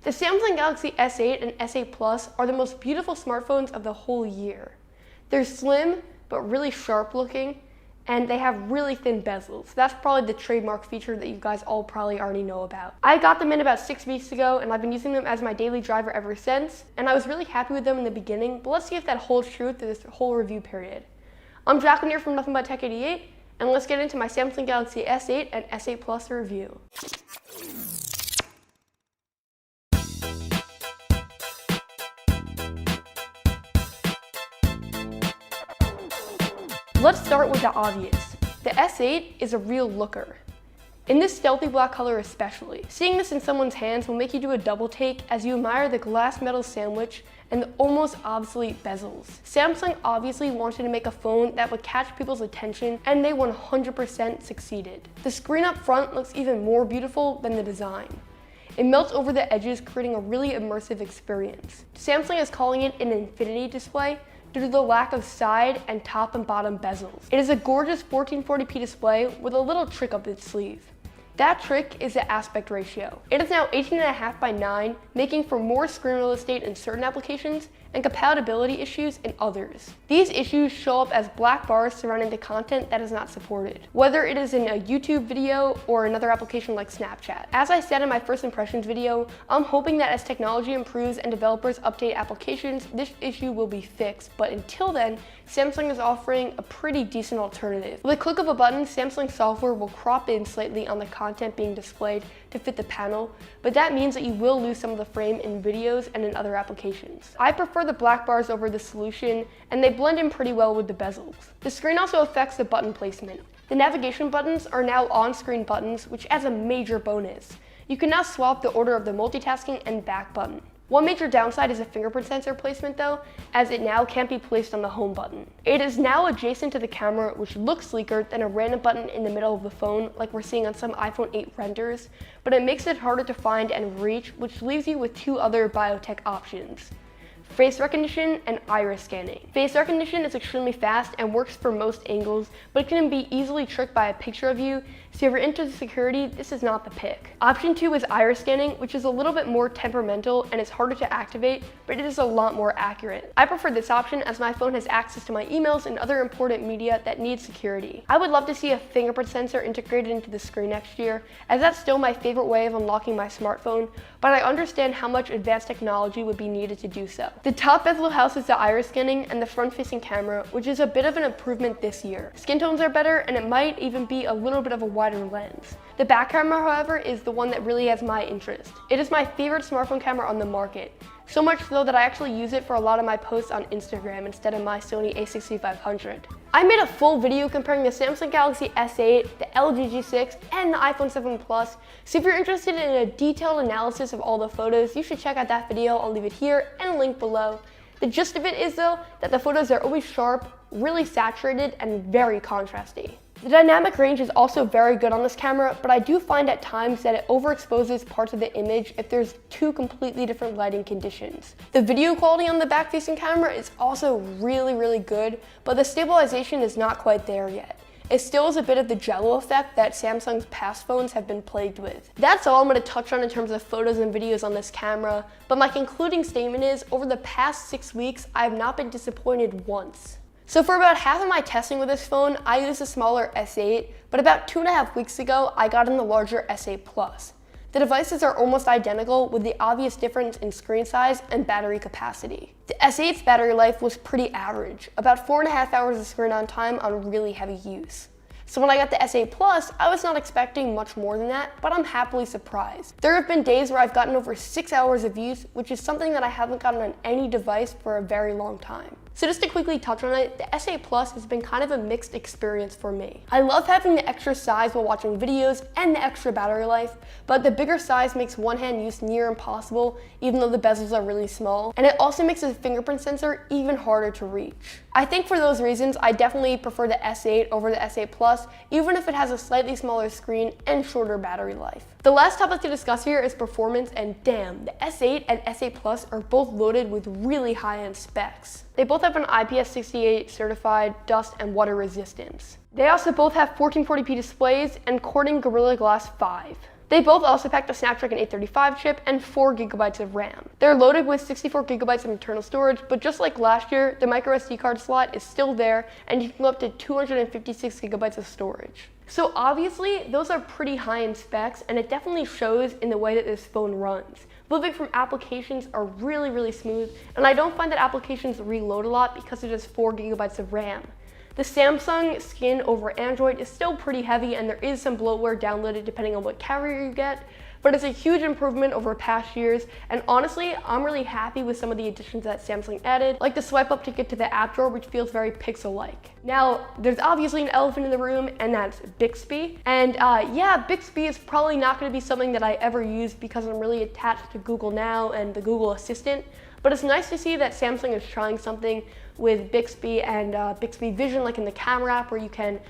The Samsung Galaxy S8 and S8 Plus are the most beautiful smartphones of the whole year. They're slim, but really sharp looking, and they have really thin bezels. That's probably the trademark feature that you guys all probably already know about. I got them in about 6 weeks ago, and I've been using them as my daily driver ever since, and I was really happy with them in the beginning, but let's see if that holds true through this whole review period. I'm Jacqueline here from Nothing But Tech 88, and let's get into my Samsung Galaxy S8 and S8 Plus review. Let's start with the obvious. The S8 is a real looker. In this stealthy black color especially. Seeing this in someone's hands will make you do a double take as you admire the glass metal sandwich and the almost obsolete bezels. Samsung obviously wanted to make a phone that would catch people's attention, and they 100% succeeded. The screen up front looks even more beautiful than the design. It melts over the edges, creating a really immersive experience. Samsung is calling it an infinity display due to the lack of side and top and bottom bezels. It is a gorgeous 1440p display with a little trick up its sleeve. That trick is the aspect ratio. It is now 18.5 by 9, making for more screen real estate in certain applications and compatibility issues in others. These issues show up as black bars surrounding the content that is not supported, whether it is in a YouTube video or another application like Snapchat. As I said in my first impressions video, I'm hoping that as technology improves and developers update applications, this issue will be fixed, but until then, Samsung is offering a pretty decent alternative. With a click of a button, Samsung software will crop in slightly on the content being displayed to fit the panel, but that means that you will lose some of the frame in videos and in other applications. I prefer the black bars over the solution, and they blend in pretty well with the bezels. The screen also affects the button placement. The navigation buttons are now on-screen buttons, which adds a major bonus. You can now swap the order of the multitasking and back button. One major downside is the fingerprint sensor placement though, as it now can't be placed on the home button. It is now adjacent to the camera, which looks sleeker than a random button in the middle of the phone like we're seeing on some iPhone 8 renders, but it makes it harder to find and reach, which leaves you with two other biotech options: face recognition and iris scanning. Face recognition is extremely fast and works for most angles, but it can be easily tricked by a picture of you, so if you're into security, this is not the pick. Option 2 is iris scanning, which is a little bit more temperamental and is harder to activate, but it is a lot more accurate. I prefer this option as my phone has access to my emails and other important media that need security. I would love to see a fingerprint sensor integrated into the screen next year, as that's still my favorite way of unlocking my smartphone, but I understand how much advanced technology would be needed to do so. The top bezel houses the iris scanning and the front-facing camera, which is a bit of an improvement this year. Skin tones are better, and it might even be a little bit of a wider lens. The back camera, however, is the one that really has my interest. It is my favorite smartphone camera on the market, so much so that I actually use it for a lot of my posts on Instagram instead of my Sony a6500. I made a full video comparing the Samsung Galaxy S8, the LG G6, and the iPhone 7 Plus, so if you're interested in a detailed analysis of all the photos, you should check out that video. I'll leave it here and a link below. The gist of it is though, that the photos are always sharp, really saturated, and very contrasty. The dynamic range is also very good on this camera, but I do find at times that it overexposes parts of the image if there's two completely different lighting conditions. The video quality on the back-facing camera is also really good, but the stabilization is not quite there yet. It still is a bit of the jello effect that Samsung's past phones have been plagued with. That's all I'm going to touch on in terms of photos and videos on this camera, but my concluding statement is, over the past 6 weeks, I have not been disappointed once. So for about half of my testing with this phone, I used a smaller S8, but about 2.5 weeks ago, I got in the larger S8 Plus. The devices are almost identical, with the obvious difference in screen size and battery capacity. The S8's battery life was pretty average, about 4.5 hours of screen on time on really heavy use. So when I got the S8 Plus, I was not expecting much more than that, but I'm happily surprised. There have been days where I've gotten over 6 hours of use, which is something that I haven't gotten on any device for a very long time. So just to quickly touch on it, the S8 Plus has been kind of a mixed experience for me. I love having the extra size while watching videos and the extra battery life, but the bigger size makes one-hand use near impossible, even though the bezels are really small, and it also makes the fingerprint sensor even harder to reach. I think for those reasons, I definitely prefer the S8 over the S8 Plus, even if it has a slightly smaller screen and shorter battery life. The last topic to discuss here is performance, and damn, the S8 and S8 Plus are both loaded with really high-end specs. They both have an IPS68 certified dust and water resistance. They also both have 1440p displays and Corning Gorilla Glass 5. They both also pack the Snapdragon 835 chip and 4 GB of RAM. They're loaded with 64 GB of internal storage, but just like last year, the microSD card slot is still there, and you can go up to 256 GB of storage. So obviously, those are pretty high-end specs, and it definitely shows in the way that this phone runs. Moving from applications are really, really smooth, and I don't find that applications reload a lot because it has 4 GB of RAM. The Samsung skin over Android is still pretty heavy, and there is some bloatware downloaded depending on what carrier you get, but it's a huge improvement over past years, and honestly, I'm really happy with some of the additions that Samsung added, like the swipe up to get to the app drawer, which feels very Pixel-like. Now, there's obviously an elephant in the room, and that's Bixby. And yeah, Bixby is probably not going to be something that I ever use because I'm really attached to Google Now and the Google Assistant, but it's nice to see that Samsung is trying something with Bixby and Bixby Vision, like in the camera app, where you can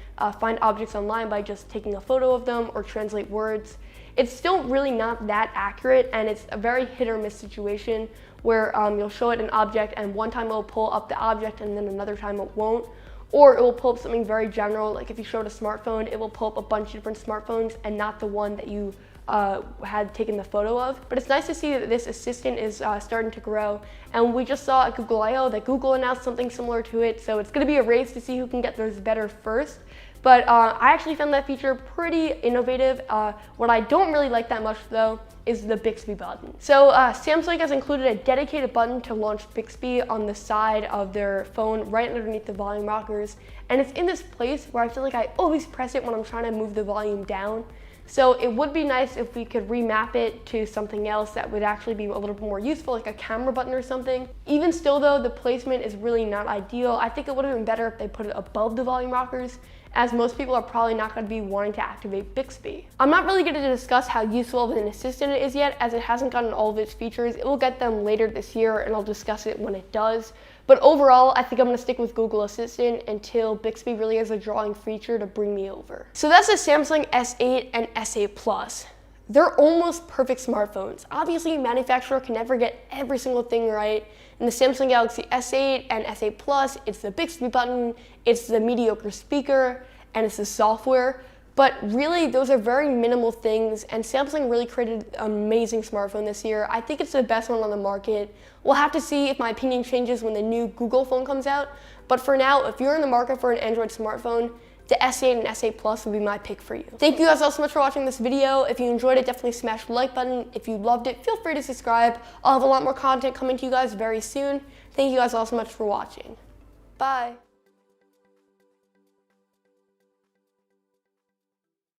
find objects online by just taking a photo of them or translate words. It's still really not that accurate, and it's a very hit or miss situation where you'll show it an object and one time it'll pull up the object and then another time it won't. Or it will pull up something very general, like if you showed a smartphone, it will pull up a bunch of different smartphones and not the one that you had taken the photo of. But it's nice to see that this assistant is starting to grow, and we just saw at Google I/O that Google announced something similar to it, so it's going to be a race to see who can get those better first. But I actually found that feature pretty innovative. What I don't really like that much though is the Bixby button. So Samsung has included a dedicated button to launch Bixby on the side of their phone right underneath the volume rockers, and it's in this place where I feel like I always press it when I'm trying to move the volume down. So it would be nice if we could remap it to something else that would actually be a little bit more useful, like a camera button or something. Even still though, the placement is really not ideal. I think it would have been better if they put it above the volume rockers, as most people are probably not going to be wanting to activate Bixby. I'm not really going to discuss how useful of an assistant it is yet, as it hasn't gotten all of its features. It will get them later this year, and I'll discuss it when it does. But overall, I think I'm going to stick with Google Assistant until Bixby really has a drawing feature to bring me over. So that's the Samsung S8 and S8 Plus. They're almost perfect smartphones. Obviously, a manufacturer can never get every single thing right. In the Samsung Galaxy S8 and S8 Plus, it's the Bixby button, it's the mediocre speaker, and it's the software. But really, those are very minimal things, and Samsung really created an amazing smartphone this year. I think it's the best one on the market. We'll have to see if my opinion changes when the new Google phone comes out. But for now, if you're in the market for an Android smartphone, the S8 and S8 Plus would be my pick for you. Thank you guys all so much for watching this video. If you enjoyed it, definitely smash the like button. If you loved it, feel free to subscribe. I'll have a lot more content coming to you guys very soon. Thank you guys all so much for watching. Bye.